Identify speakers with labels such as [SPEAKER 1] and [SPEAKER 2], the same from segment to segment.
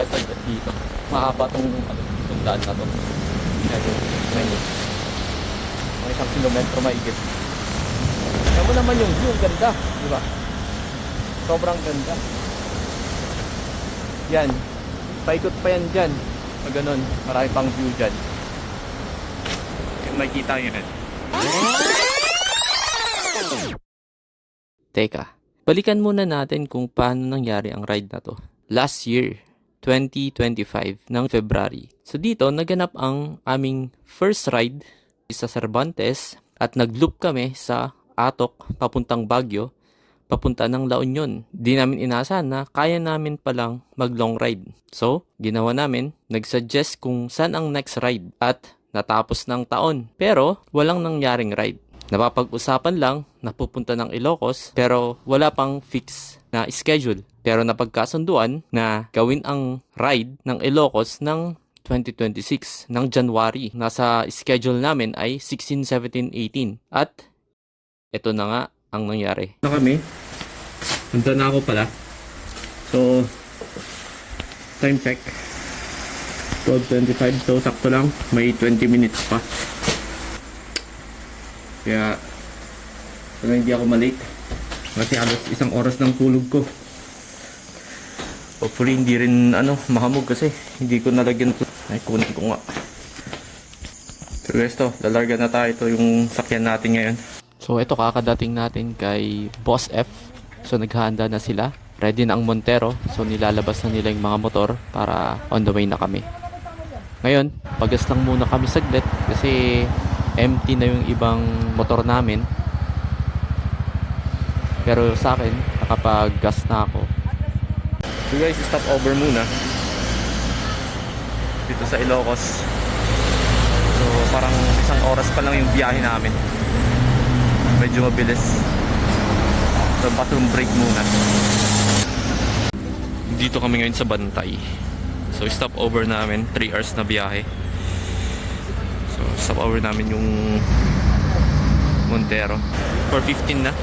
[SPEAKER 1] tayo sa dito. Mahaba itong daan na to. Medyo may isang kilometro maigit. Alam mo naman yung view, ganda, di ba? Sobrang ganda. Yan, paikot pa yan dyan. Pag ganun, marami pang view dyan. Makikita nyo yan. Teka, balikan muna natin kung paano nangyari ang ride na to. Last year, 2025 ng February. So dito, naganap ang aming first ride sa Cervantes at nag-loop kami sa Atok papuntang Baguio, papunta ng La Union. Di namin inasahan na kaya namin palang mag-long ride. So, ginawa namin, nag-suggest kung saan ang next ride at natapos ng taon. Pero, walang nangyaring ride. Napapag-usapan lang na pupunta ng Ilocos pero wala pang fix na schedule. Pero napagkasunduan na gawin ang ride ng Ilocos ng 2026 ng January. Nasa schedule namin ay 16, 17, 18. At ito na nga ang nangyari. Na kami. Punta na ako pala. So, time check. 12:25. So, sakto lang. May 20 minutes pa. Kaya, sana hindi ako malate. Kasi halos isang oras ng tulog ko. Hopefully hindi rin mahamog kasi hindi ko nalagyan ito. Ay, kunin ko nga. So guys, lalarga na tayo. Ito yung sakyan natin ngayon. So ito, kakadating natin kay Boss F. So naghahanda na sila. Ready na ang Montero. So nilalabas na nila yung mga motor para on the way na kami. Ngayon, pagas lang muna kami saglit kasi empty na yung ibang motor namin. Pero sa akin, nakapag-gas na ako. So guys, stop over muna dito sa Ilocos. So parang isang oras pa lang yung biyahe namin. Medyo mabilis. So bathroom break muna. Dito kami ngayon sa Bantay. So stop over namin, 3 hours na biyahe. So stop over namin yung Montero. 4:15 na.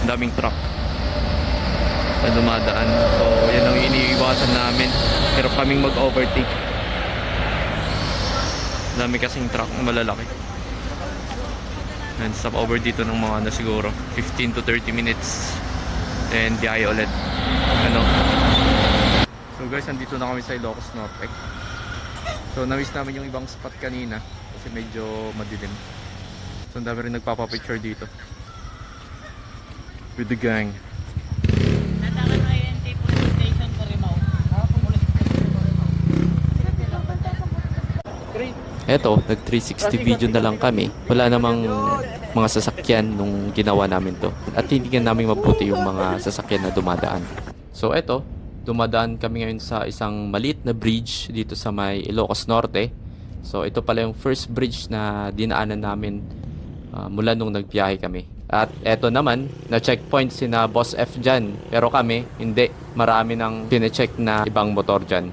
[SPEAKER 1] Ang daming truck na dumadaan. So yan ang iniiwasan namin. Pero kaming mag-overtake. Dami kasing truck na malalaki. And stop over dito ng mga siguro 15 to 30 minutes. Then biyahe ulit. So guys, andito na kami sa Ilocos Norte. So na-miss namin yung ibang spot kanina kasi medyo madilim. So ang dami rin nagpapapicture dito with the gang. Eto, nag 360 video na lang kami. Wala namang mga sasakyan nung ginawa namin to. At hindi namin mabuti yung mga sasakyan na dumadaan. So eto, dumadaan kami ngayon sa isang maliit na bridge dito sa may Ilocos Norte. So ito pala yung first bridge na dinaanan namin mula nung nagbiyahe kami. At eto naman, na-checkpoint sina Boss F dyan. Pero kami, hindi. Marami nang pine-check na ibang motor dyan.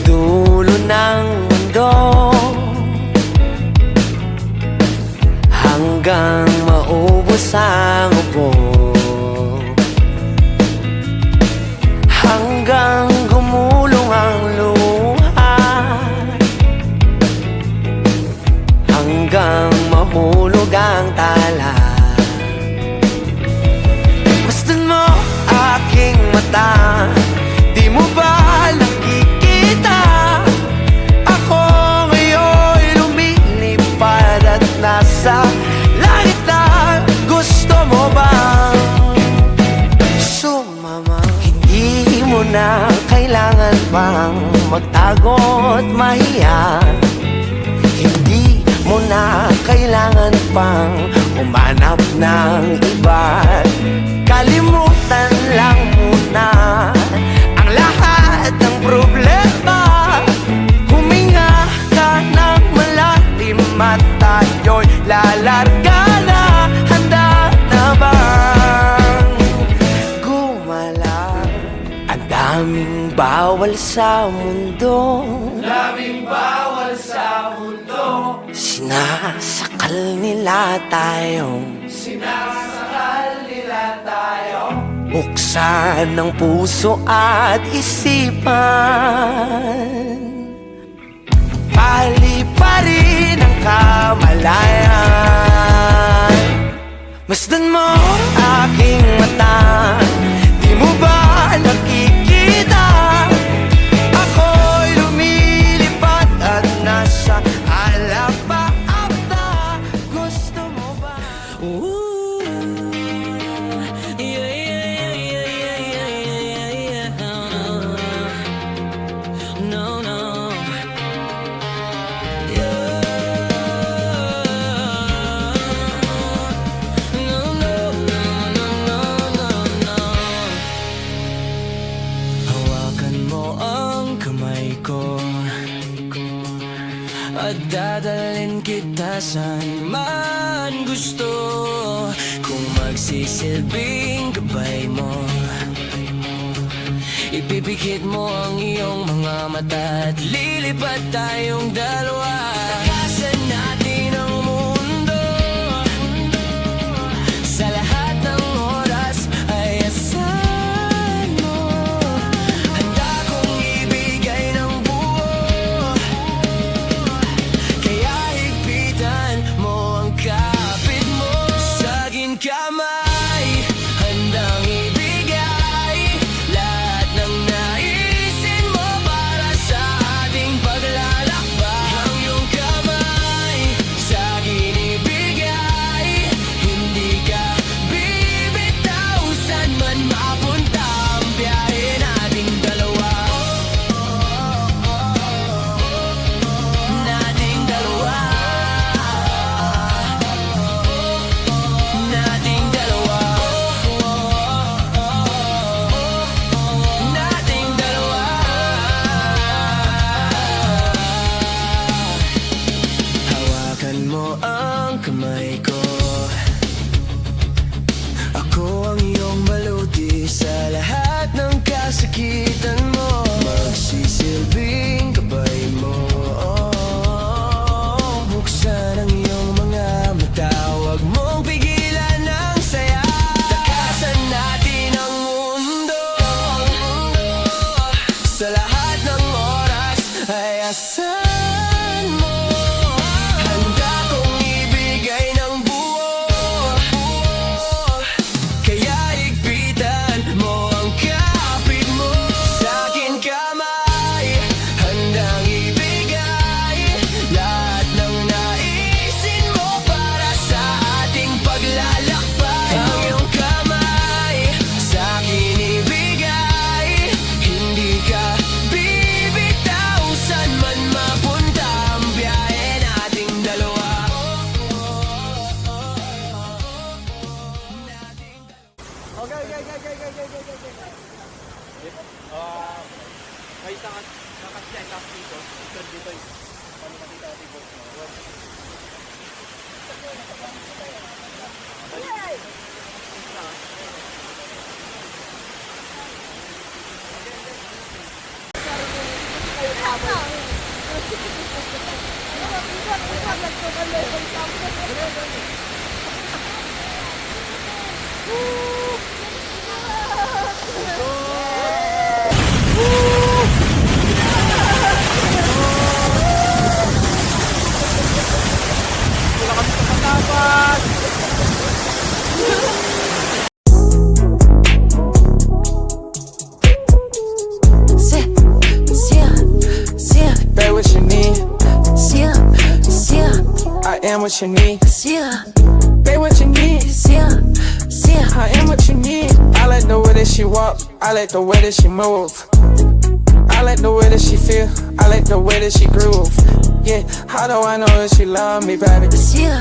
[SPEAKER 2] dulo ng mundo, hanggang maubos ang upo, hanggang gumulong ang luha, hanggang mahulog ang tala. Masdan mo aking mata, di mo ba nakikita? Ako ngayon'y lumilipad at nasa langit na. Gusto mo bang sumama? Hindi mo na kailangan pang magtago't mahiya. Hindi mo na kailangan pang umanap ng iba. Kalimutan lang muna ang lahat ng problema. Huminga ka ng malalim at tayo'y lalarga na. Handa na bang gumala? Ang daming bawal sa mundo, sinasakal nila tayo. Buksan ng puso at isipan, paliparin ang kamalayan. Masdan mo aking mata, di mo ba nakikita? Ako'y lumilipad at nasa alapaapta. Gusto mo ba?
[SPEAKER 3] No, no. Hawakan mo ang kamay ko at dadalhin kita saan man gusto. Kung magsisilbing gabay mo, ipipikit mo ang iyong mga mata at lilipad tayong dalawa. Takasan natin ang mundo, sa lahat ng oras ay asahan mo. Handa kong ibigay ng buo, kaya higpitan mo ang kapit mo. Sa aking kamay, handang ibigay lahat ng naisin mo para sa ating paglalakbay. Ang iyong kamay, sa akin ibigay, hindi ka bibitaw. Saan man mapunta ang biyahe nating dalawa. Nating dalawa. Nating dalawa. Nating dalawa. Hawakan mo ang kamay ko, ako ang iyong baluti sa lahat ng kasakitan mo. Magsisilbing gabay mo, buksan ang iyong mga mata, huwag mong pigilan ang saya. Takasan natin ang mundo, sa lahat ng oras ay asahan mo. Handa kong ibigay ng buo, kaya higpitan mo ang kapit mo. Sa akin kamay, handang ibigay lahat ng naisin mo para sa ating paglalakbay. Ang iyong kamay, sa akin ibigay, hindi ka bibitaw. Saan man mapunta ang biyahe nating dalawa.
[SPEAKER 1] May isang nakasya dito. Dito yung paano makita natin yung box mo.
[SPEAKER 3] Babe, what you need? I am what you need. Babe, what you need? I am what you need. I like the way that she walk. I like the way that she move. I like the way that she feel. I like the way that she groove. Yeah, how do I know that she love me, baby? Yeah,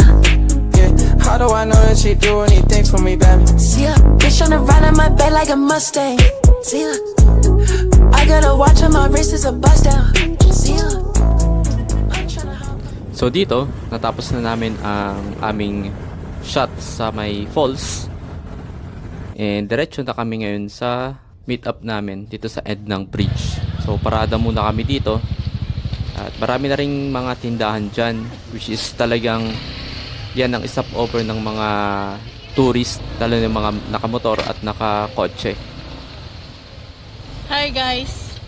[SPEAKER 3] how do I know that she do anything for me, baby?
[SPEAKER 4] Bitch on the ride on my bed like a Mustang. I got a watch on my wrist, is a bust down.
[SPEAKER 1] So dito, natapos na namin ang aming shot sa may falls. And diretso na kami ngayon sa meet up namin dito sa end ng bridge. So parada muna kami dito. At marami na ring mga tindahan dyan, which is talagang yan ang stop over ng mga tourist, lalo ng mga nakamotor at nakakotse.
[SPEAKER 5] Hi guys!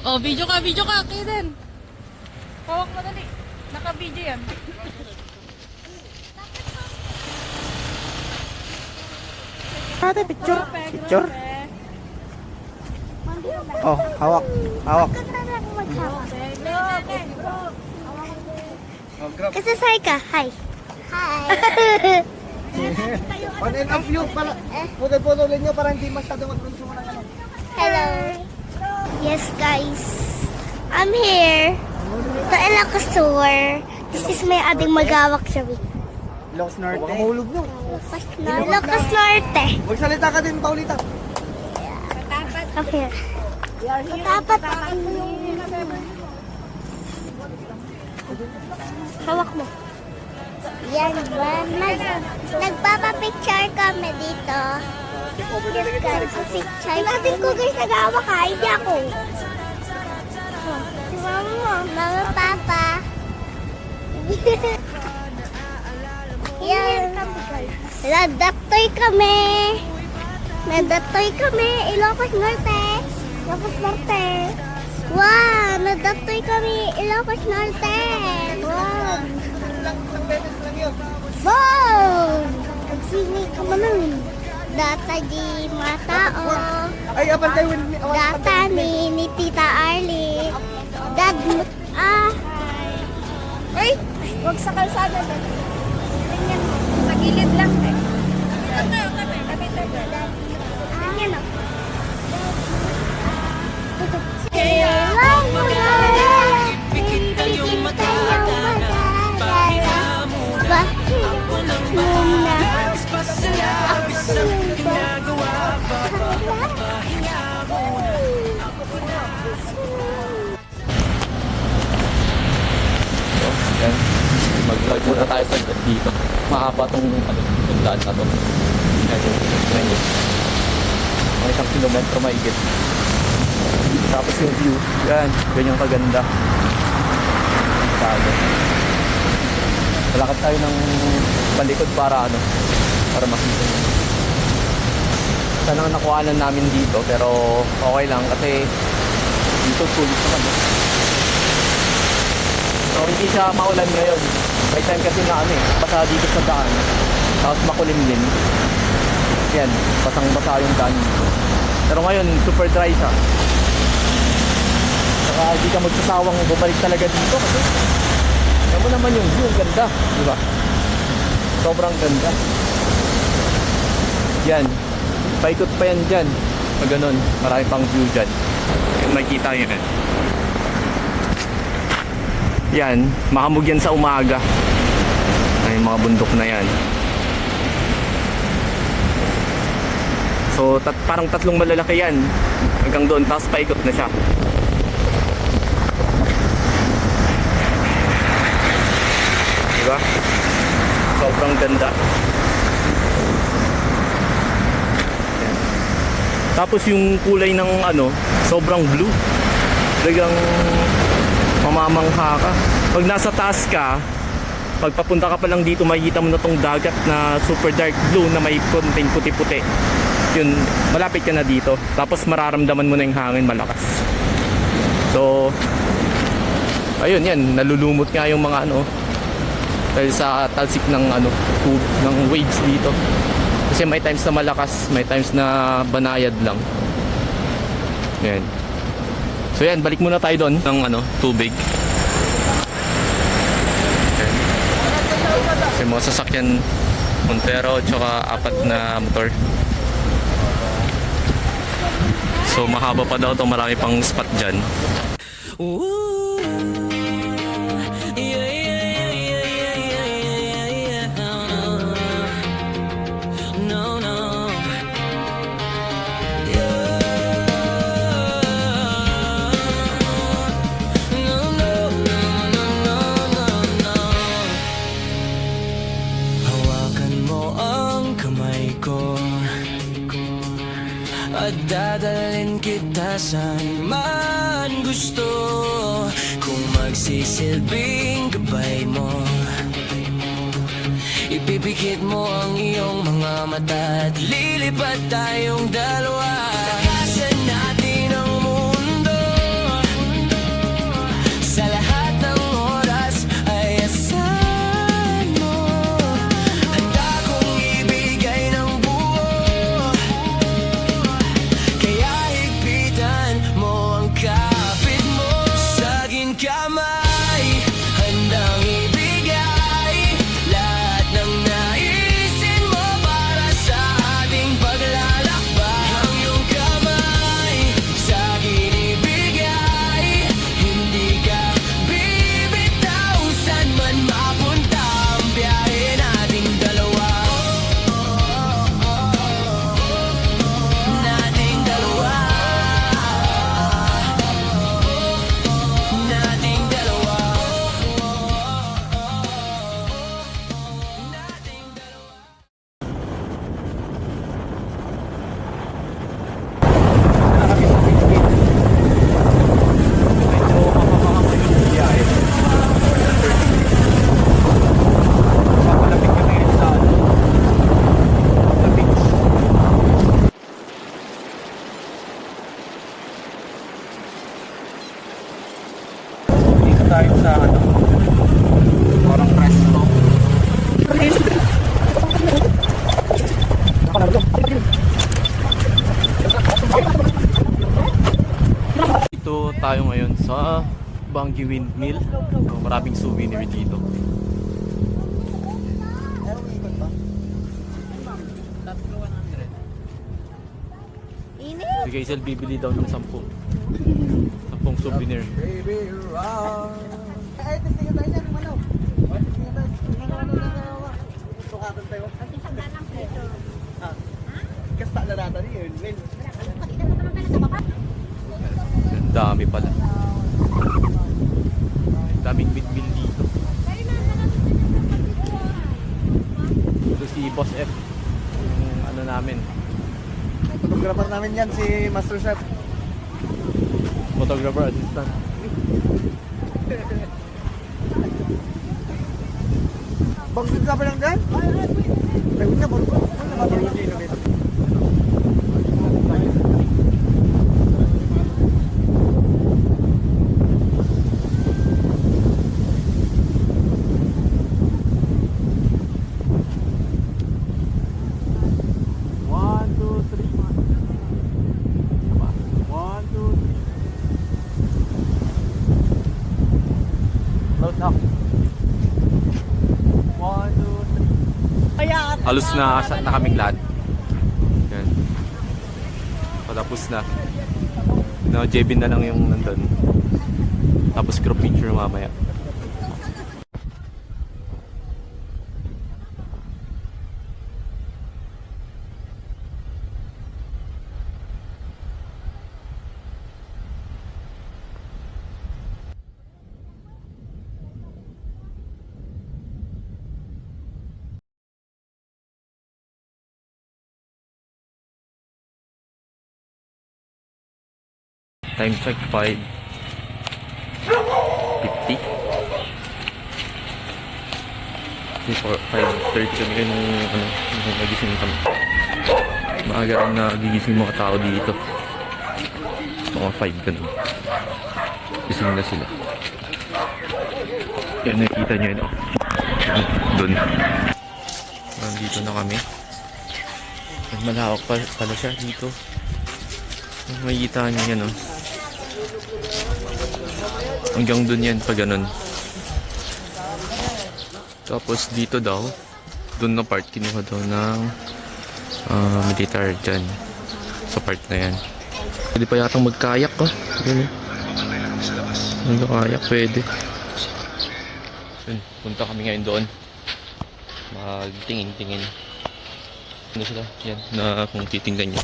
[SPEAKER 5] Oh, video ka, Kaden! Hawak mo dali. Naka-video yan.
[SPEAKER 6] Ate, picture. Picture. Oh, hawak. Hawak.
[SPEAKER 7] Kasi say ka. Hi. Hi.
[SPEAKER 6] On and off view para putol-putulin nyo para hindi masyado mag-consume ng ano.
[SPEAKER 7] Hello. Yes, guys. I'm here. Ito Ilocosur. This is my ading magawak siya.
[SPEAKER 6] Ilocos Norte. Huwag mahulog nyo.
[SPEAKER 7] Ilocos Norte.
[SPEAKER 6] Magsalita ka din, Paulita.
[SPEAKER 7] Up here. Matapat. Hawak mo. Yan ba? Nagpapapicture kami dito. Picture. Natin ko guys nag-awak ha. Hindi ako. Si mama. Mama, papa. Yan. Nadatoy kami. Ilocos Norte. Ilocos Norte. Wow, nadatoy kami. Ilocos Norte. Wow. Wow! Nagsini ka man nun. Data di matao.
[SPEAKER 6] Ay, abang tayo.
[SPEAKER 7] Data ni Tita Arlie. Dad, Ay! Huwag sa kalsada dad. Tingnan mo. Sa gilid lang eh. Tingnan mo. Kailangan mo na. Ipikita yung matadana. Pahinga muna. Ako lang muna. Ako lang ginagawa. Pahinga muna.
[SPEAKER 1] Yan. Mag-vlog muna tayo sa dito. Mahaba tong daan na to. Yan. Mga 1 kilometro maigit. Tapos yung view. Yan. Ganyang kaganda. Tago. Malakad tayo ng palikod para makita. Sana ang nakuhanan namin dito pero okay lang kasi dito sulit naman. So hindi siya maulan ngayon. May time kasi na basa dito sa daan. Tapos makulim din. Yan, basang-basa yung daan dito. Pero ngayon, super dry siya. Saka hindi ka magsasawang bumalik talaga dito kasi alam mo naman yung view, ganda, di ba? Sobrang ganda. Yan, paikot pa yan dyan. Pag ganun, marami pang view dyan. Makikita yun eh. Yan, mahamog yan sa umaga. Ay, mga bundok na yan. So, parang 3 malalaki yan. Hanggang doon, tapos paikot na siya. Diba? Sobrang ganda. Yan. Tapos yung kulay ng sobrang blue. Talagang mamamangha ka. Pag nasa taas ka, pag papunta ka pa lang dito, makikita mo na tong dagat na super dark blue na may konting puti-puti. Yun, malapit ka na dito. Tapos mararamdaman mo na yung hangin malakas. So, ayun yan, nalulumot nga yung mga ano, dahil sa talsik ng ano, ng waves dito. Kasi may times na malakas, may times na banayad lang. Yan. So yan, balik muna tayo doon ng ano, tubig. Yan. Kasi mga sasakyan, Montero, tsaka 4 na motor. So mahaba pa daw to, marami pang spot dyan.
[SPEAKER 2] Hawakan mo ang kamay ko at dadalhin kita saan man gusto. Kung magsisilbing gabay mo, ipipikit mo ang iyong mga mata at lilipad tayong dalawa. Takasan natin ang mundo, sa lahat ng oras ay asahan mo. Handa kong ibigay ng buo, kaya higpitan mo ang kapit mo. Sa aking kamay, handang ibigay lahat ng naisin mo para sa ating paglalakbay. Ang iyong kamay, sa akin ibigay, hindi ka bibitaw. Saan man mapunta ang biyahe nating dalawa, nating dalawa, nating dalawa, nating dalawa.
[SPEAKER 6] Papalapit kami ngayon sa ano, sa beach. Dito tayo sa ano, parang resto.
[SPEAKER 1] Dito tayo ngayon sa Bangi Windmill. So, maraming souvenir dito. Si Gaisel bibili daw ng 10 souvenir.
[SPEAKER 6] Baby, rock. Ay, testingin tayo dyan, ano? Testingin tayo. Sukatan tayo. Ah, kasta na rata niyo yun, Will.
[SPEAKER 1] Ang dami pala. Daming windmill dito. Ito si Boss F. Yung ano namin,
[SPEAKER 6] Photographer namin yan, si Master Chef.
[SPEAKER 1] photographer assistant.
[SPEAKER 6] Bangkit ka pa lang dyan? Ay, huwag na, bangkit. Huwag na, matulog din.
[SPEAKER 1] Halos na kaming lahat. Yan. Patapos na. No, Jebin na lang yung nandun. Tapos group picture mamaya. Time check 5. Kasi 5:30 kami nung nagising kami. Maaga rin nagigising mga tao dito. Mga 5 ganun. Gising na sila. Yan, nakikita nyo yun. Doon. Nandito na kami. Malawak pala siya dito. Makikita nyo yan, oh. Hanggang dun yan pa ganun. Tapos dito daw, dun na part kinuha daw ng military dyan. Sa part na yan. Pwede pa yatang magkayak, oh. Yun, eh. Magkayak, pwede. Yun, punta kami ngayon doon. Magtingin-tingin. Ano sila? Yan, na kung titingnan nyo.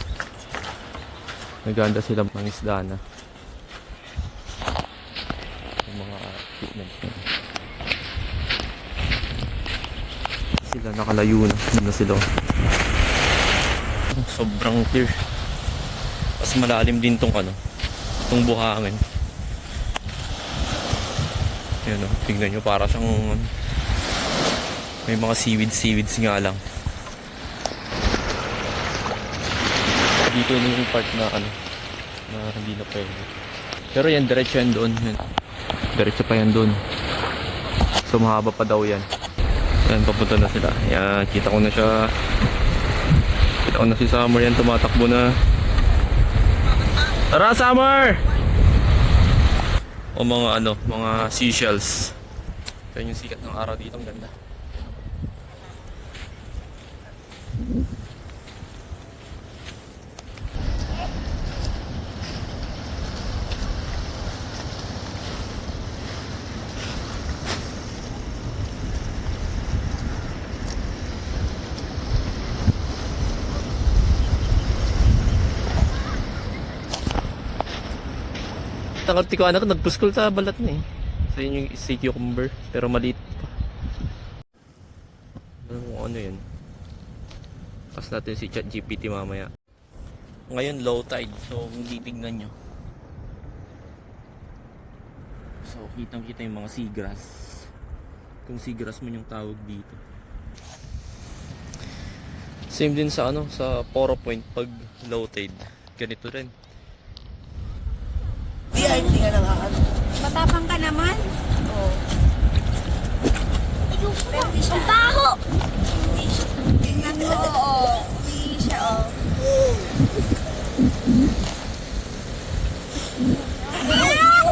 [SPEAKER 1] Naganda sila ng isda na. Yung mga equipment. Sila nakalayo na. Hindi na sila. Sobrang clear. Mas malalim din tong tong buhangin. Yan, tingnan nyo, para siyang may mga seaweeds nga lang. Dito yung part na na hindi na pwede. Pero yan, diretso yan doon. Yan. Diretso pa yan doon. So mahaba pa daw yan. Yan, papunta na sila. Yan, kita ko na siya. Kita ko na si Summer yan, tumatakbo na. Tara, Summer! O mga mga seashells. Yan yung sikat ng araw dito, ang ganda. Tangati ko anak, nagpuskol sa balat na eh. So yun yung sea cucumber, pero maliit pa. Ano yun? Pas natin si ChatGPT mamaya. Ngayon low tide, so kung titignan nyo. So kitang kita yung mga seagrass. Kung seagrass mo yung tawag dito. Same din sa sa Poro Point pag low tide. Ganito rin.
[SPEAKER 8] Matapang ka naman? Oo.
[SPEAKER 7] Ang baho!
[SPEAKER 8] Tingnan mo, oo. Hindi siya, oo.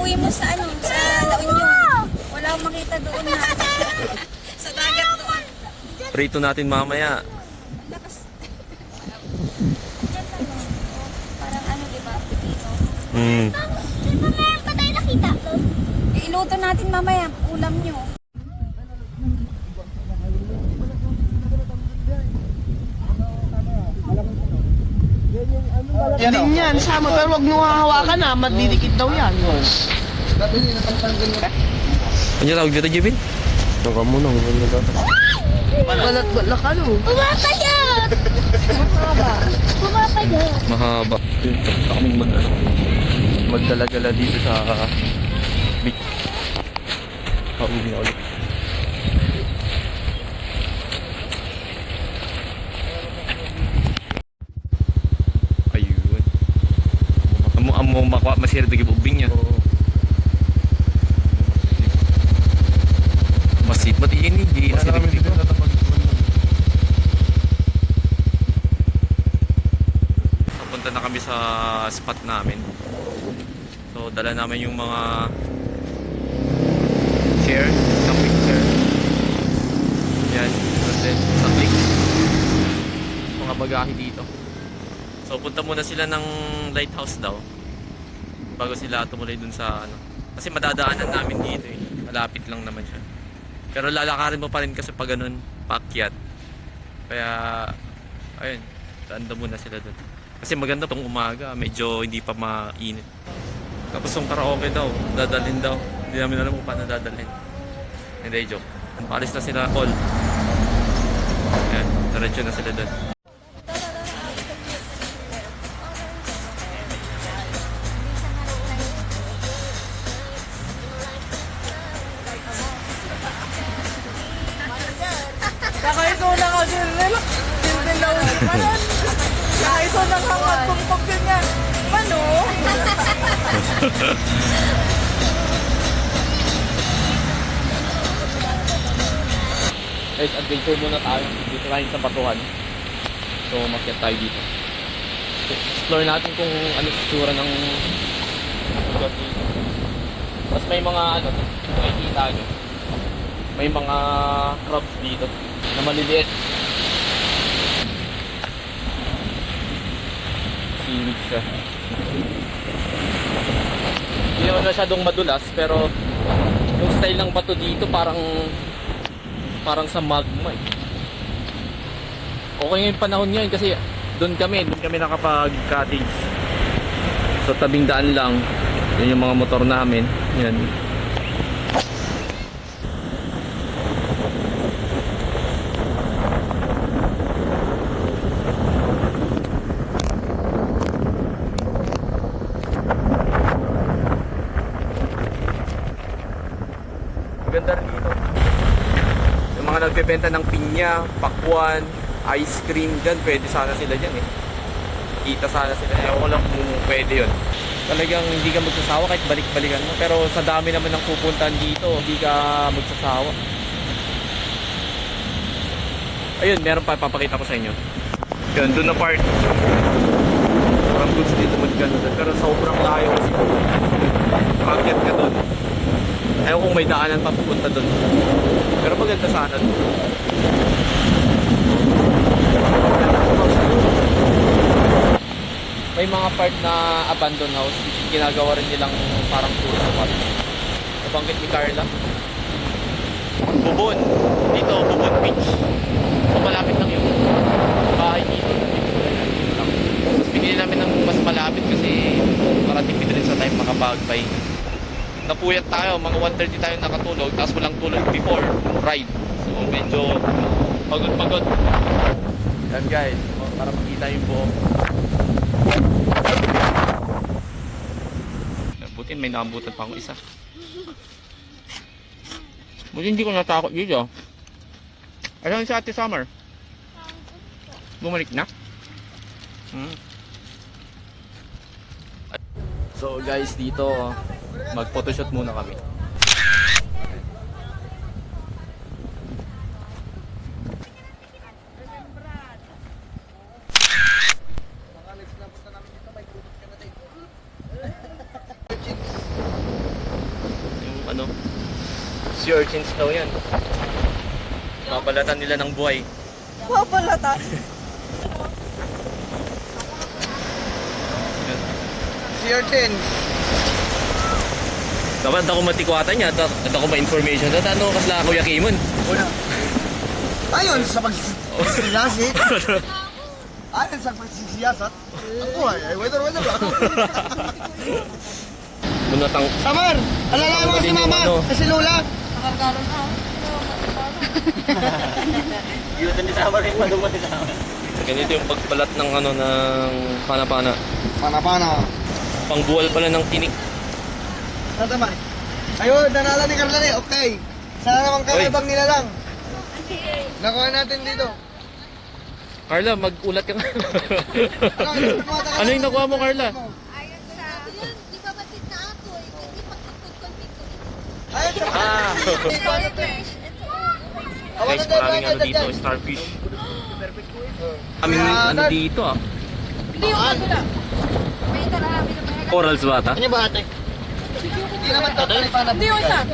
[SPEAKER 8] Uwi mo sa sa La Union. Wala akong makita doon na. Sa dagat doon.
[SPEAKER 1] Prito natin mamaya.
[SPEAKER 8] Parang diba? Pipino.
[SPEAKER 7] Di ba meron pa tayo nakita doon?
[SPEAKER 8] Iluto natin mamaya, ulam nyo.
[SPEAKER 6] Din yan, sama, pero wag nyo hahawakan na, madidikit daw yan.
[SPEAKER 1] Ano yung tawag dito, Jibin?
[SPEAKER 6] Baka mo nang balat-balak
[SPEAKER 7] Pumapayat! Pumapayat!
[SPEAKER 1] Mahaba. Tapos kaming magdala-gala dito sa beach. Pauwi na ulit. Ayun. Amo makwa masir dagi bubing niya. Masit mati ini di asidik dito. Punta na kami sa spot namin. So dala namin yung mga chair, camping chair. Yan, and then something. Mga bagahe dito. So punta muna sila ng lighthouse daw bago sila tumuloy dun sa kasi madadaanan namin dito eh. Malapit lang naman siya. Pero lalakarin mo pa rin kasi pag ganun, paakyat. Kaya ayun, tanda muna sila dun. Kasi maganda tong umaga, medyo hindi pa mainit. Tapos yung karaoke daw, dadalhin daw. Hindi namin alam kung paano dadalhin. Hindi, joke. Paalis na sila all. Ayan, diretso na sila dun.
[SPEAKER 5] Ito na nga magpugpog ganyan. Mano?
[SPEAKER 1] Guys, adventure muna tayo. Dito tayo sa batuhan. So, makyat tayo dito. So, explore natin kung ano itsura ng lugar dito. Tapos may mga ano, makikita nyo. May mga crabs dito na maliliit. Seaweed siya. Hindi naman masyadong madulas, pero yung style ng bato dito parang sa magma eh. Okay yung panahon ngayon kasi doon kami nakapag-cottage. So tabing daan lang. Yun yung mga motor namin. Yan. Maganda rin dito. Yung mga nagbebenta ng pinya, pakwan, ice cream dyan, pwede sana sila dyan eh. Kita sana sila. Ewan ko lang kung pwede yun. Talagang hindi ka magsasawa kahit balik-balikan mo. Pero sa dami naman ng pupuntahan dito, hindi ka magsasawa. Ayun, meron pa, papakita ko sa inyo. Yun, doon na part. Parang goods dito magkano doon. Pero sobrang layo kasi. Pag-get ka doon. Ewan kung may daanan pa pupunta doon. Pero maganda sana doon. May mga part na abandoned house. Ginagawa rin nilang parang tourist spot. Nabanggit ni Carla. Bubon. Dito, Bubon Beach. So malapit lang yung bahay dito. Tapos pinili namin ng mas malapit kasi para tipid rin sa time makapag-bike. Napuyat tayo, mga 1:30 tayo nakatulog, tapos walang tulog before ride. So medyo pagod-pagod. Yan guys, para makita yung buo. Buti may nakabutan pa akong isa. Buti hindi ko natakot dito. Alam si Ate Summer? Bumalik na? So guys, dito mag-photoshoot muna kami. Yung ano, sea urchins daw yan. Babalatan nila ng buhay.
[SPEAKER 5] Babalatan?
[SPEAKER 6] Sea urchin.
[SPEAKER 1] Dapat ako matikwatan niya, at ako ma-information. At ano kasla Kuya Kimon?
[SPEAKER 6] Una. Ayon sa pagsisiyasit. Ayon sa pagsisiyasat. Ako ay weather ba?
[SPEAKER 1] Munatang...
[SPEAKER 6] Samar! Alala mo si Mama, si Lola.
[SPEAKER 5] Nakarkaroon na.
[SPEAKER 6] Yutan ni Samar yung maduma ni Samar.
[SPEAKER 1] Ganito yung pagbalat ng ano ng pana-pana.
[SPEAKER 6] Pana-pana.
[SPEAKER 1] Pangbuwal pala ng tinik.
[SPEAKER 6] Tama. Ayun, nanala ni Carla eh. Okay. Sana naman kakabang nila lang. Nakuha natin dito.
[SPEAKER 1] Carla, mag-ulat ka nga. Ano yung nakuha mo, Carla?
[SPEAKER 8] Ayun sa... Di ba batit na ako eh? Hindi pagkakot-config.
[SPEAKER 6] Ayun sa
[SPEAKER 8] Starfish.
[SPEAKER 1] Guys, maraming ano dito, starfish. Aming ano dito ah.
[SPEAKER 5] Hindi yung kabila.
[SPEAKER 8] May tarami na may...
[SPEAKER 1] Corals ba ata?
[SPEAKER 6] Ano ba ate? Hindi naman to.
[SPEAKER 5] Hindi yung isa.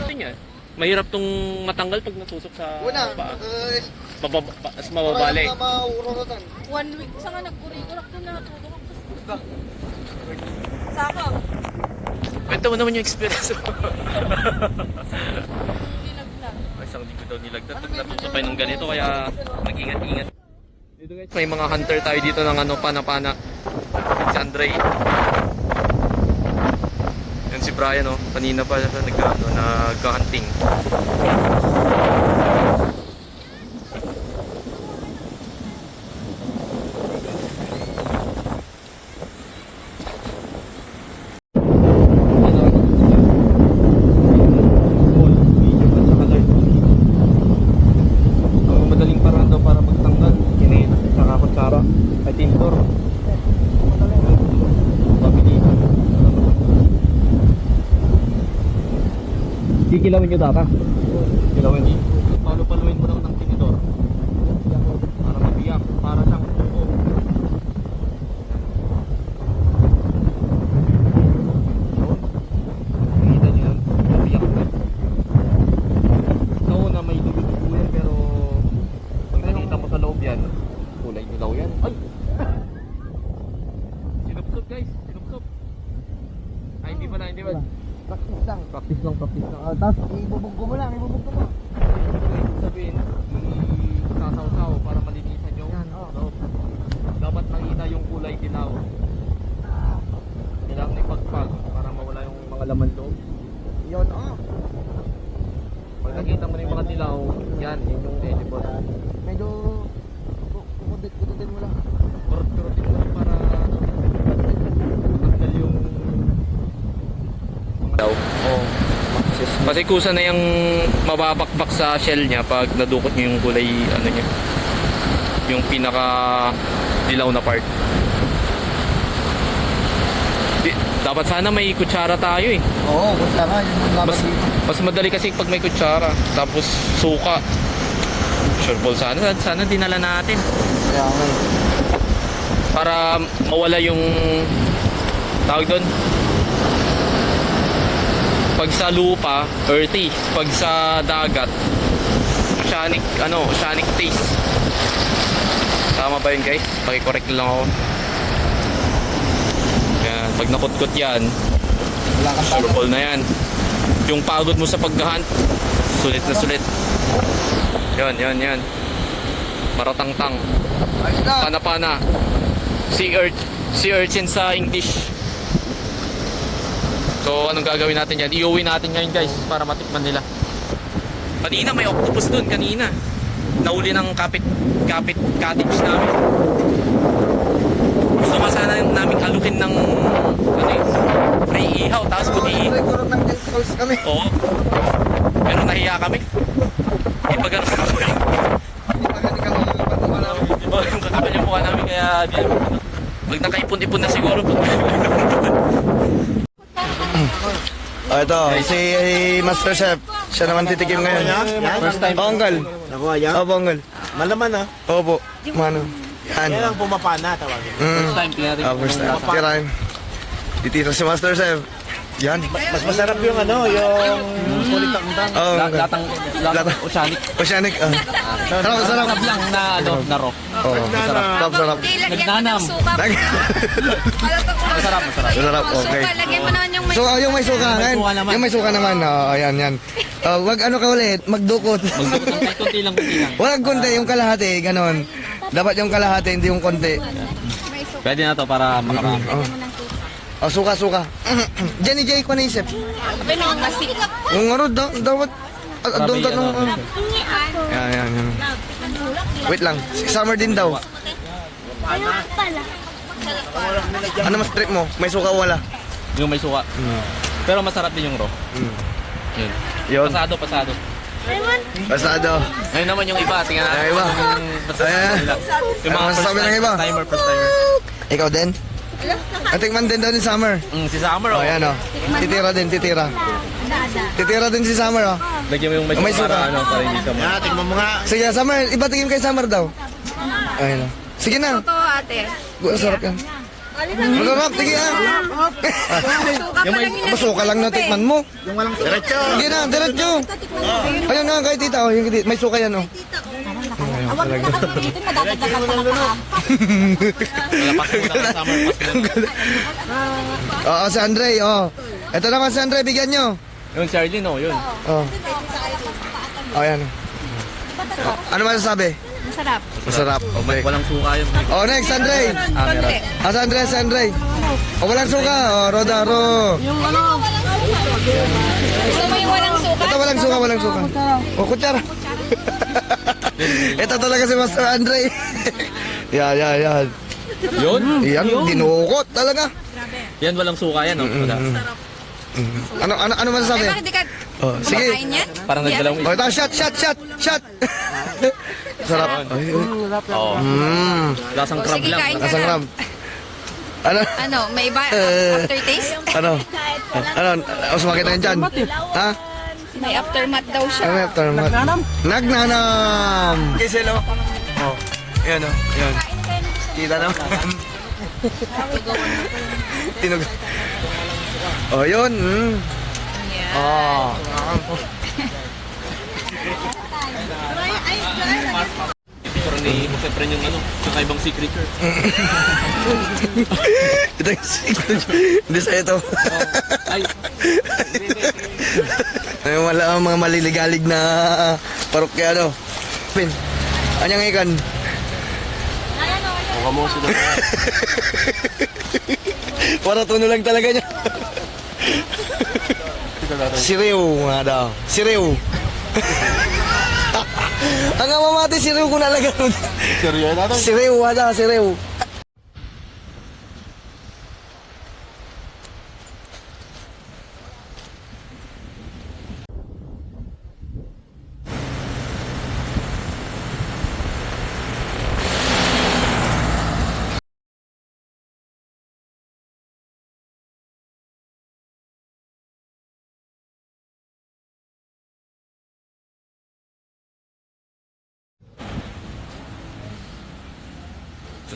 [SPEAKER 1] Mahirap tong matanggal pag natusok sa
[SPEAKER 6] Una,
[SPEAKER 1] paa. Mas mababali.
[SPEAKER 6] Parang mauurutan.
[SPEAKER 5] 1 week sa nga nagkurikurak na natutulog. Saka.
[SPEAKER 1] Kwento mo naman yung experience mo.
[SPEAKER 5] Nilaglag.
[SPEAKER 1] Isang linggo daw nilagdat. Natuto pa ng ganito kaya mag-ingat-ingat. Dito guys, may mga hunter tayo dito ng ano, pana-pana. Si Andre. Yan si Brian oh. Kanina pa siya nagka-hunting. Ang madaling paraan daw para magtanggal. Kinainan sa kutsara. Kikilawin nyo data. Kilawin. Palo-paluin mo lang ng tinidor. Para mabiyak. Para siyang tuko. Nakita nyo yan? Mabiyak na. Sa una may dugo-dugo yan pero pag nakita mo sa loob yan, kulay dilaw yan. Ay! Sinupsop guys, sinupsop. Ay hindi pala, hindi pala.
[SPEAKER 6] Practice lang.
[SPEAKER 1] Practice lang, practice lang.
[SPEAKER 6] Tapos ibubog ko mo lang, ibubog ko mo.
[SPEAKER 1] Ibig sabihin, isasaw-saw para malinisan yung loob. Dapat makita yung kulay dilaw. Kailangan ipagpag para mawala yung mga laman loob.
[SPEAKER 6] Yun,
[SPEAKER 1] Pag nakita mo na yung mga dilaw, yan, yun yung edible.
[SPEAKER 6] Medyo kukudit-kudutin mo lang.
[SPEAKER 1] Kurot-kurotin mo lang para matanggal yung mga daw. Oo. Kasi kusa na yung mababakbak sa shell niya pag nadukot niyo yung kulay ano niya. Yung pinaka dilaw na part. Dapat sana may kutsara tayo eh.
[SPEAKER 6] Oo, basta nga. Yun yung laban
[SPEAKER 1] Mas,
[SPEAKER 6] dito.
[SPEAKER 1] mas madali kasi pag may kutsara. Tapos suka. Sure ball sana dinala natin.
[SPEAKER 6] Kaya nga eh.
[SPEAKER 1] Para mawala yung tawag doon. Pag sa lupa, earthy. Pag sa dagat, oceanic taste. Tama ba yun guys? Paki-correct lang ako. Yan, pag nakutkot yan,
[SPEAKER 6] Wala kang
[SPEAKER 1] sure ball na yan. Yung pagod mo sa paggahunt, sulit na sulit. Yan. Maratang-tang.
[SPEAKER 6] ayos na.
[SPEAKER 1] Pana-pana. Sea urchin sa English. So, anong gagawin natin yan? Iuwi natin ngayon guys para matikman nila. Kanina may octopus dun, kanina. Nauli ng cottage namin. Gusto nga sana namin alukin ng free ihaw, tapos mag-iihaw.
[SPEAKER 6] Record ng tentacles kami.
[SPEAKER 1] Oo. Pero nahiya kami. Iba ganun kami.
[SPEAKER 6] Hindi pa ganun kami pag-wala.
[SPEAKER 1] Iba yung kakapal yung mukha namin kaya di naman. Pag nakaipon-ipon na siguro.
[SPEAKER 6] Ito, si Master Chef. Siya naman titikim ngayon.
[SPEAKER 1] First time.
[SPEAKER 6] Uncle.
[SPEAKER 9] Nakuha yan?
[SPEAKER 6] Opo, Uncle.
[SPEAKER 9] Malaman
[SPEAKER 6] Opo. Mano. Yan.
[SPEAKER 9] Yan ang pumapana, tawagin.
[SPEAKER 1] First time tinarin ko.
[SPEAKER 6] First time. Tirahin. Titira si Master Chef. Yan.
[SPEAKER 9] Mas masarap yung yung kulit ng utang.
[SPEAKER 6] Oh, Uncle.
[SPEAKER 1] Latang oceanic.
[SPEAKER 6] Oceanic. Sarap, sarap.
[SPEAKER 1] Sarap lang na na raw.
[SPEAKER 6] Oh, sarap, sarap.
[SPEAKER 8] Nagnanam.
[SPEAKER 1] Masarap.
[SPEAKER 6] Sarap, okay.
[SPEAKER 8] Lagyan mo naman yung may
[SPEAKER 6] So, yung may suka,
[SPEAKER 1] suka naman.
[SPEAKER 6] yung may suka naman, yan. Wag ano ka ulit, magdukot.
[SPEAKER 1] Magdukot ng kahit konti lang.
[SPEAKER 6] Walang konti, yung kalahati, ganon. Dapat yung kalahati, hindi yung konti.
[SPEAKER 1] Pwede na to para makarami.
[SPEAKER 6] Suka. Jenny J, ko naisip. Yung ano, dapat, doon ka nung, yan. Wait lang, si Summer din daw.
[SPEAKER 7] Ayun pala.
[SPEAKER 6] Ano mas trip mo? May suka o wala?
[SPEAKER 1] Yung may suka. Pero masarap din yung raw. Yun.
[SPEAKER 6] Yun.
[SPEAKER 1] Pasado.
[SPEAKER 6] Pasado.
[SPEAKER 1] Ngayon naman yung iba, tingnan natin.
[SPEAKER 6] Ay, iba.
[SPEAKER 1] Yung masasabi
[SPEAKER 6] Ayan.
[SPEAKER 1] nila. Yung mga
[SPEAKER 6] Ano masasabi ng iba?
[SPEAKER 1] first timer.
[SPEAKER 6] Ikaw din? Tikman din daw ni Summer.
[SPEAKER 1] Si Summer,
[SPEAKER 6] Oh, yan Titira din. Titira din si Summer,
[SPEAKER 1] Lagyan mo yung
[SPEAKER 6] May suka.
[SPEAKER 1] para hindi ka
[SPEAKER 9] Yan, tingnan mo nga.
[SPEAKER 6] Sige, Summer, iba tingin kay Summer daw. Ayun Sige na.
[SPEAKER 8] Ito, ate.
[SPEAKER 6] Masarap yan. Masarap, sige Masuka lang na tikman mo.
[SPEAKER 9] Diretso.
[SPEAKER 6] Sige na, diretso. Ayun na, kay tita. Yung tita. May suka yan,
[SPEAKER 8] Dito madadagdagan pa ng paham.
[SPEAKER 1] Wala pa muna ng Summer.
[SPEAKER 6] Oo, si Andre, Ito naman si Andre, bigyan nyo.
[SPEAKER 1] Yung si Arlene, yun.
[SPEAKER 6] Ayan. Ano masasabi?
[SPEAKER 8] Masarap.
[SPEAKER 6] Masarap. Okay.
[SPEAKER 1] Walang suka yun.
[SPEAKER 6] Next, Andre.
[SPEAKER 8] Konti.
[SPEAKER 6] Si Andre. Walang suka. Rodaro.
[SPEAKER 8] Gusto mo yung walang suka?
[SPEAKER 6] Ito, walang suka. Kutsara. Ito talaga si Master Andre. Yan.
[SPEAKER 1] Yun?
[SPEAKER 6] Yan, dinukot talaga.
[SPEAKER 1] Yan, walang suka yan. Wala.
[SPEAKER 6] Ano masasabi?
[SPEAKER 8] Bakit di ka
[SPEAKER 6] Sige.
[SPEAKER 8] kumakain yan?
[SPEAKER 1] Parang nagdalawang
[SPEAKER 6] Ito, shot. Sarap.
[SPEAKER 1] Oo. Lasang crab
[SPEAKER 8] Sige,
[SPEAKER 1] lang.
[SPEAKER 8] kain ka
[SPEAKER 6] Kasang
[SPEAKER 8] na.
[SPEAKER 6] ram. Ano?
[SPEAKER 8] Ano, may iba aftertaste?
[SPEAKER 6] Ano? Sumakit na yan dyan. Ha?
[SPEAKER 8] May aftermath daw siya.
[SPEAKER 6] Ano aftermath? Nagnanam! Okay, Selo. Oh, yan o. Yan. Kita naman. Tinug. Oh, yun. Oh.
[SPEAKER 1] Parang naiikot friend yung ano, kakaibang signature.
[SPEAKER 6] Ito yung signature. Hindi sa ito.
[SPEAKER 1] Ay,
[SPEAKER 6] Ay, wala ang mga maliligalig na parokyano. Pin, anyang ikan?
[SPEAKER 1] huwag mo sila.
[SPEAKER 6] Para tuno lang talaga niya. Siriw nga daw. Siriw. Ang mamati siriw ko nalaga.
[SPEAKER 9] Seryo natin.
[SPEAKER 6] Siriw nga daw, siriw.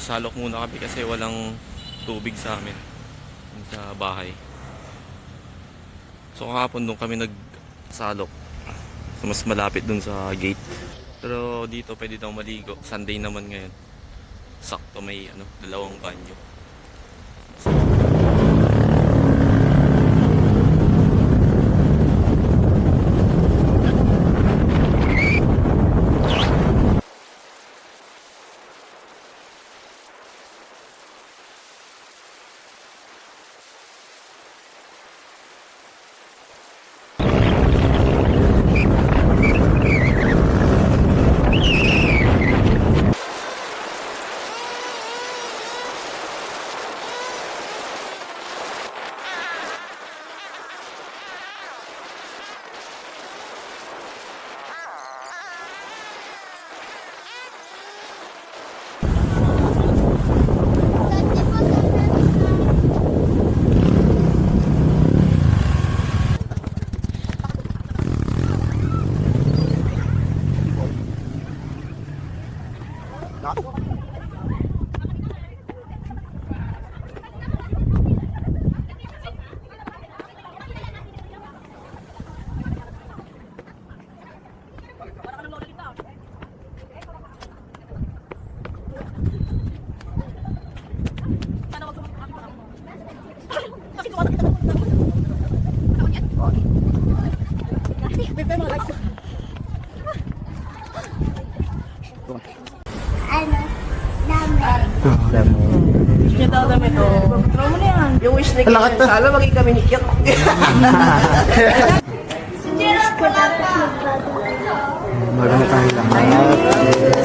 [SPEAKER 1] Sasalok muna kami kasi walang tubig sa amin sa bahay. So kahapon doon kami nagsalok. So mas malapit doon sa gate. Pero dito pwede daw maligo. Sunday naman ngayon. Sakto may dalawang banyo.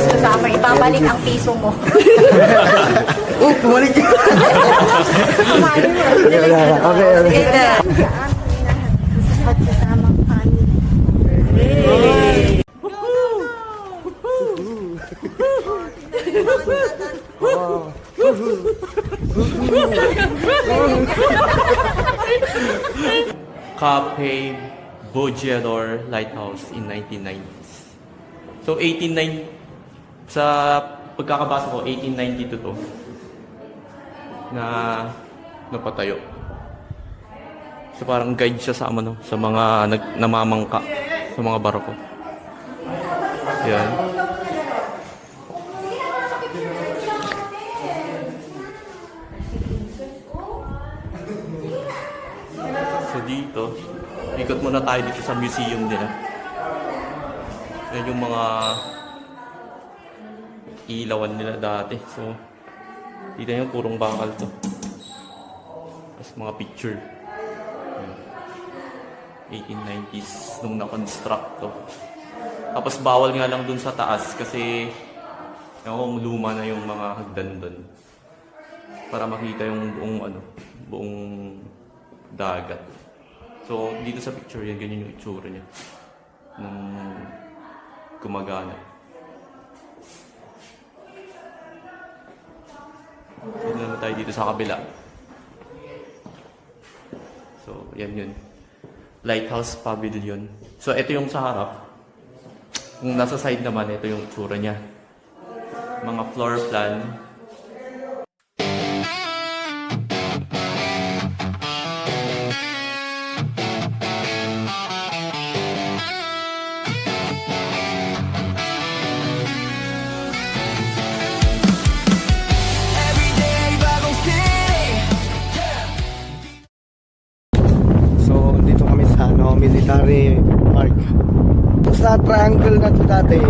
[SPEAKER 8] Kasama, ibabalik ang piso mo.
[SPEAKER 6] Bumalik yun. Okay.
[SPEAKER 1] Cape Bojador Lighthouse in 1990s. So 189 sa pagkakabasa ko 1892 to na napatayo. So parang guide siya sa sa mga namamangka sa mga barko. Yan. So dito, ikot muna tayo dito sa museum nila. Yan yung mga ilawan nila dati. So, dito yung purong bakal to. Tapos mga picture. 1890s nung na-construct to. Tapos bawal nga lang dun sa taas kasi yung luma na yung mga hagdan dun. Para makita yung buong dagat. So, dito sa picture yan, ganyan yung itsura niya. Nung gumagana. Dito naman tayo dito sa kabila. So, yan yun. Lighthouse Pavilion. So, ito yung sa harap. Kung nasa side naman, ito yung tsura niya. Mga floor plan.
[SPEAKER 2] Everyday bagong city.
[SPEAKER 6] So, dito kami sa military park. Sa triangle na to dati,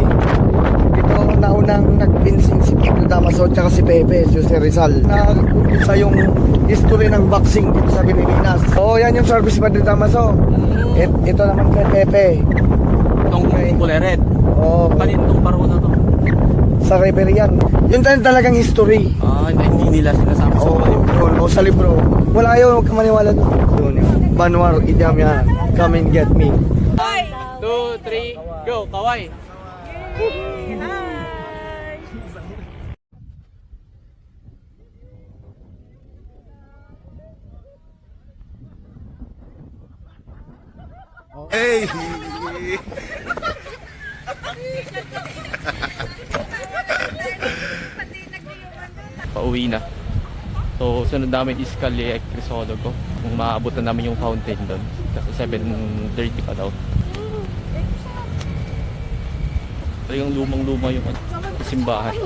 [SPEAKER 6] dito naunang nagpinsing si Pablo Damaso at si Pepe, Jose Rizal. Nag-umpisa yung history ng boxing dito sa Pilipinas. So, yan yung service ni Pablo Damaso. Ito naman kay Pepe.
[SPEAKER 1] Itong kulay red.
[SPEAKER 6] Oh,
[SPEAKER 1] Palintong paro na to.
[SPEAKER 6] sa river yan. Yun talagang history.
[SPEAKER 1] Ah, hindi nila sinasama sa
[SPEAKER 6] Oo, sa libro. Wala kayo, huwag ka maniwala doon. Yun yun. Banwar, Idam yan. Come and get me.
[SPEAKER 1] 2, 3, go! Kaway!
[SPEAKER 9] Hey!
[SPEAKER 1] Pauwi na. So, sunod namin is Calle Crisologo. Kung maabot na namin yung fountain doon. Kasi 7:30 pa daw. Talagang lumang-luma yung simbahan.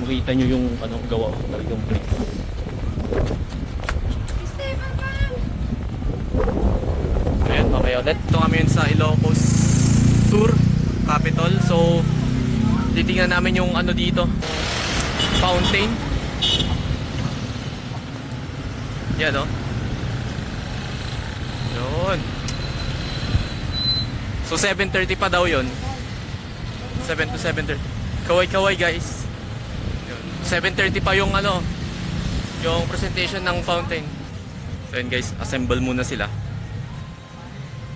[SPEAKER 1] Makita nyo yung gawa. Talagang brick. Ayan, mamaya ulit. Ito kami yun sa Ilocos Sur Capital. So, titingnan namin yung dito. Fountain. Yan o. Yun. So 7:30 pa daw yun. 7 to 7:30. Kaway-kaway guys. Yun. 7:30 pa yung yung presentation ng fountain. So yun guys, assemble muna sila.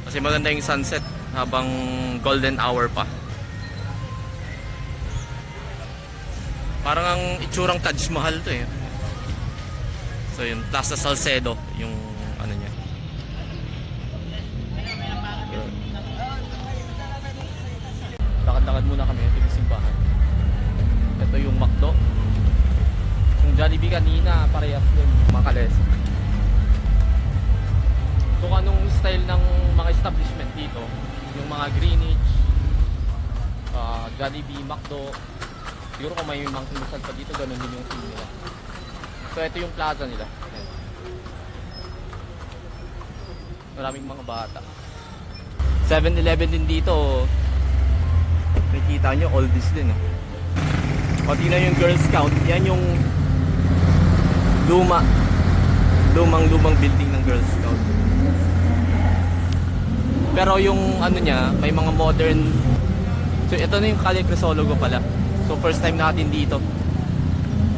[SPEAKER 1] Kasi maganda yung sunset habang golden hour pa. Parang ang itsurang Taj Mahal to eh. So yun, Plaza Salcedo yung niya. Lakad-lakad muna kami ito yung simbahan. Ito yung McDo. Yung Jollibee kanina, parehas din. Makales. So anong style ng mga establishment dito? Yung mga Greenwich, Jollibee, McDo. Siguro kung may mga kinusal pa dito, ganun din yung team nila. So ito yung plaza nila. Ayan. Maraming mga bata. 7-Eleven din dito. Nakikita nyo, oldies din. Pati na yung Girl Scout. Yan yung lumang building ng Girl Scout. Pero yung niya, may mga modern. So ito na yung Calle Crisologo pala. So first time natin dito.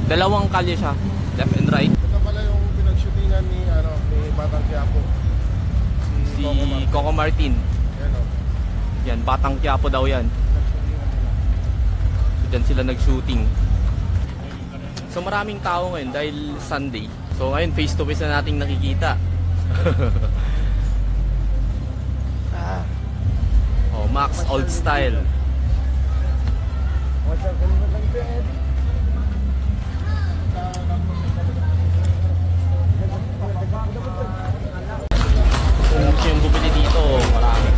[SPEAKER 1] Dalawang kalye siya, left and right.
[SPEAKER 9] Ito pala yung pinag-shootingan ni Batang Quiapo.
[SPEAKER 1] Si Coco Martin.
[SPEAKER 9] Yan o.
[SPEAKER 1] Yan, Batang Quiapo daw yan. So dyan sila nag-shooting. So maraming tao ngayon dahil Sunday. So ngayon face to face na nating nakikita. Oh, Max Old Style. Kung gusto yung bumili dito, marami.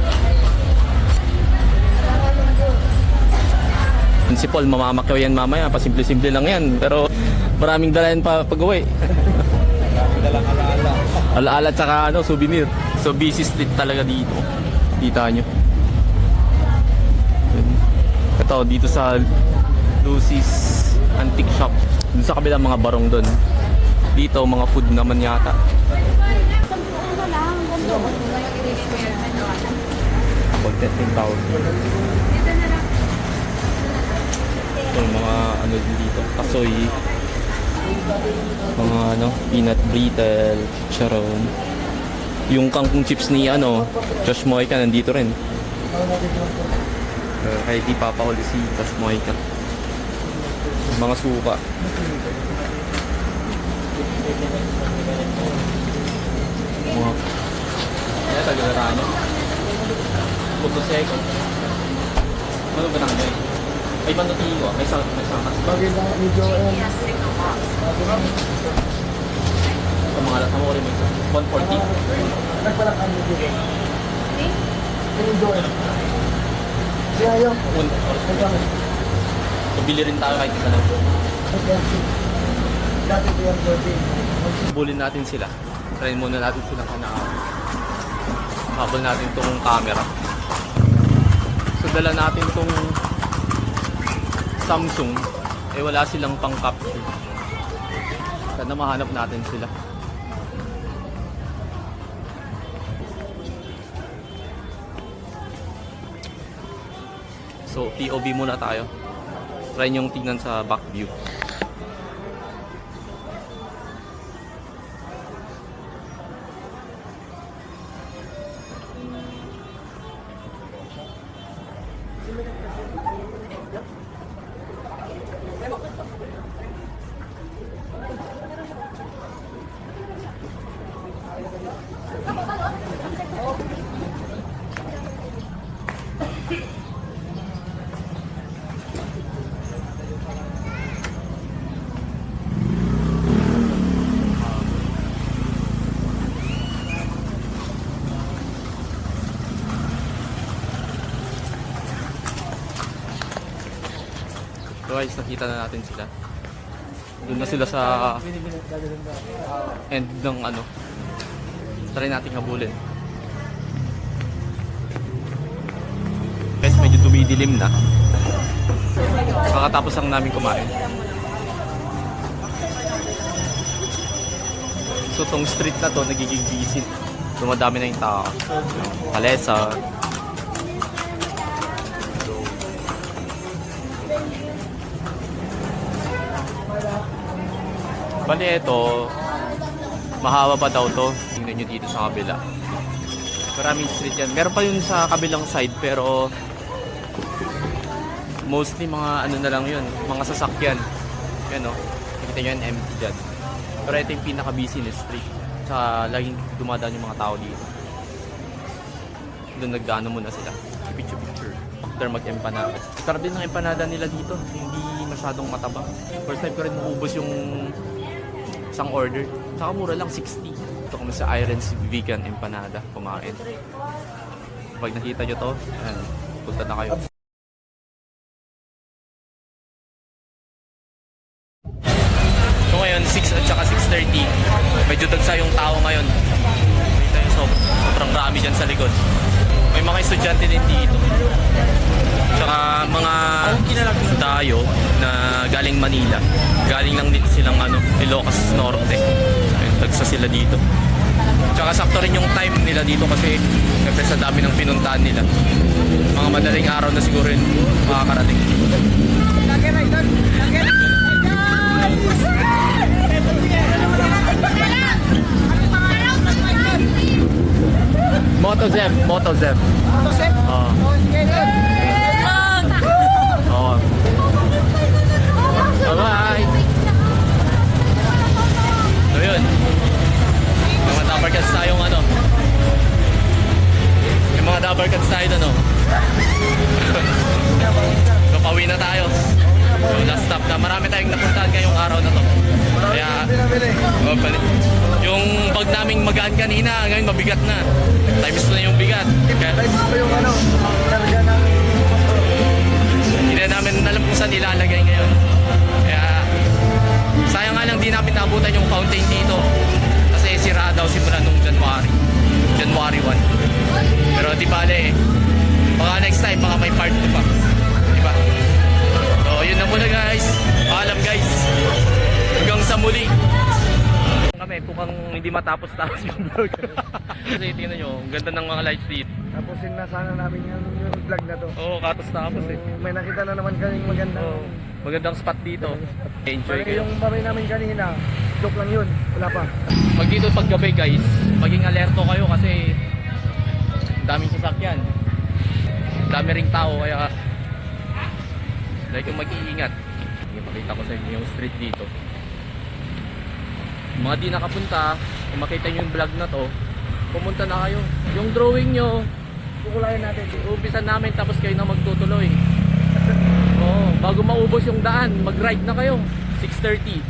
[SPEAKER 1] Si Paul, mamamakyaw yan mamaya. Pasimple-simple lang yan. Pero maraming dalayan pa pag-uwi.
[SPEAKER 9] Dalang alaala.
[SPEAKER 1] Alaala tsaka souvenir. So busy street talaga dito. Kita nyo. Ito, dito sa Lucy's Antique Shop. Dito sa kabilang mga barong doon. Dito, mga food naman yata. Content in town. Ito, mga dito. Kasoy. Mga peanut brittle, chicharon. Yung kangkong chips ni Josh Mojica nandito rin. Kaya di papahuli si Josh Mojica. Mga suka. Mga check. Ano ba nang guys? Ay, manutiin ko. May sangas.
[SPEAKER 6] Bagay na ni Joel.
[SPEAKER 1] Sa mga alat mo rin may 140.
[SPEAKER 6] Nagpalang kami ni Joel. Ni Joel. Siya yun.
[SPEAKER 1] Bili rin tayo kahit isa lang.
[SPEAKER 6] Dati ko yung 14.
[SPEAKER 1] Bulin natin sila. Try muna natin silang habol natin tong camera. So dala natin tong Samsung. Eh wala silang pang capture. Sana mahanap natin sila. So POV muna tayo. Try nyong tingnan sa back view. So guys, nakita na natin sila. Doon na sila sa end ng ano. Try nating habulin. Guys, medyo dumidilim na. Kakatapos lang namin kumain. So tong street na to nagiging busy. Dumadami na yung tao. Kalesa. Bali ito, mahaba pa daw to. Tingnan nyo dito sa kabila. Maraming street yan. Meron pa yun sa kabilang side pero mostly mga ano na lang yun, mga sasakyan. Yan o, nakita nyo yan empty dyan. Pero ito yung pinaka-busy na street. Tsaka laging dumadaan yung mga tao dito. Doon nagdano muna sila. Picture. After mag-empanada. Sarap din ng empanada nila dito. Hindi masyadong mataba. First time ko rin maubos yung isang order. Saka mura lang, 60. Ito kami sa Irons Vegan Empanada. Kumain. Pag nakita nyo to, yan, punta na kayo. So ngayon, 6 at saka 6:30. Medyo dagsa yung tao ngayon. Nakita nyo, sobrang rami dyan sa likod. May mga estudyante din dito. Tsaka mga dayo na galing Manila. Galing lang dito silang Ilocos Norte. Ayun, tagsa sila dito. Tsaka sakto rin yung time nila dito kasi siyempre sa dami ng pinuntahan nila. Mga madaling araw na siguro yun makakarating. Motozep. Motozep? Oo. Oo. Bye-bye! So yun. May mga dabarkats tayong May mga dabarkats tayo doon So pauwi na tayo. So last stop na. Marami tayong napuntahan ngayong araw na to. Kaya yung bag naming magaan kanina, ngayon mabigat na. Times na yung bigat.
[SPEAKER 6] Times pa yung karga namin.
[SPEAKER 1] Hindi na namin alam kung saan nilalagay ngayon. Kaya sayang nga lang di namin naabutan yung fountain dito. Kasi sira daw simula nung January 1. Pero di bale baka next time baka may part 2 pa. Diba? So yun na muna guys. Paalam guys. Hanggang sa muli. Kami kung hindi matapos yung vlog. Kasi tingnan nyo, ang ganda ng mga lights dito.
[SPEAKER 6] Tapusin na sana namin yung vlog na to.
[SPEAKER 1] Oo, tapos eh.
[SPEAKER 6] May nakita na naman kaming maganda.
[SPEAKER 1] Magandang spot dito. Enjoy
[SPEAKER 6] Pero
[SPEAKER 1] kayo.
[SPEAKER 6] yung babay namin kanina, joke lang yun. Wala pa.
[SPEAKER 1] Pag dito paggabi guys, maging alerto kayo kasi daming sasakyan. Dami ring tao kaya like yung mag-iingat. Ipakita ko sa inyo yung street dito. Mga di nakapunta, kung makita nyo yung vlog na to, pumunta na kayo. Yung drawing nyo,
[SPEAKER 9] Kukulayan natin.
[SPEAKER 1] Umpisan namin tapos kayo na magtutuloy. Oo, bago maubos yung daan, mag-ride na kayo. 6:30.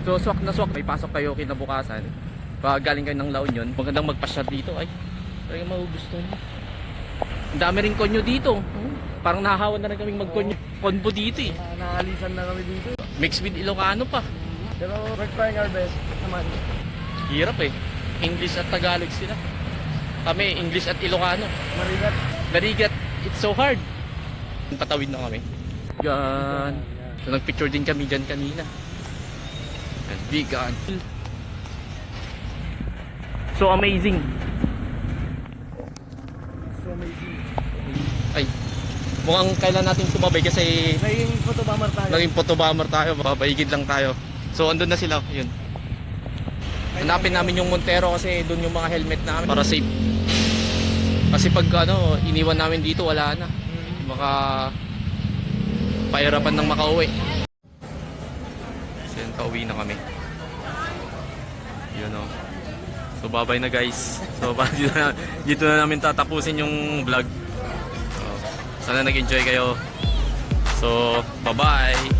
[SPEAKER 1] So swak na swak, may pasok kayo kinabukasan. Pag galing kayo ng La Union, magandang magpasyal dito. Ay, talagang magugustuhan nyo. Ang dami rin konyo dito. Parang nahahawan na rin kaming mag-convo dito eh.
[SPEAKER 9] Naalisan na kami dito.
[SPEAKER 1] Mixed with Ilocano pa.
[SPEAKER 9] Pero we're trying our best naman.
[SPEAKER 1] Hirap eh. English at Tagalog sila. Kami, English at Ilocano.
[SPEAKER 9] Marigat.
[SPEAKER 1] Narigat, it's so hard. Patawid na kami. Yan. So nagpicture din kami dyan kanina. Vegan. So amazing.
[SPEAKER 9] So amazing.
[SPEAKER 1] Ay, mukhang kailan natin sumabay kasi
[SPEAKER 9] Naging photobomber tayo.
[SPEAKER 1] naging photobomber tayo. Babaigid lang tayo. So andun na sila. Yun. Hanapin namin yung Montero kasi doon yung mga helmet namin para safe. Kasi pag ano, iniwan namin dito wala na. Baka pahirapan ng makauwi. So yun, pauwi na kami. Yun o. So bye-bye na guys. So dito na namin tatapusin yung vlog. So, sana nag-enjoy kayo. So bye-bye.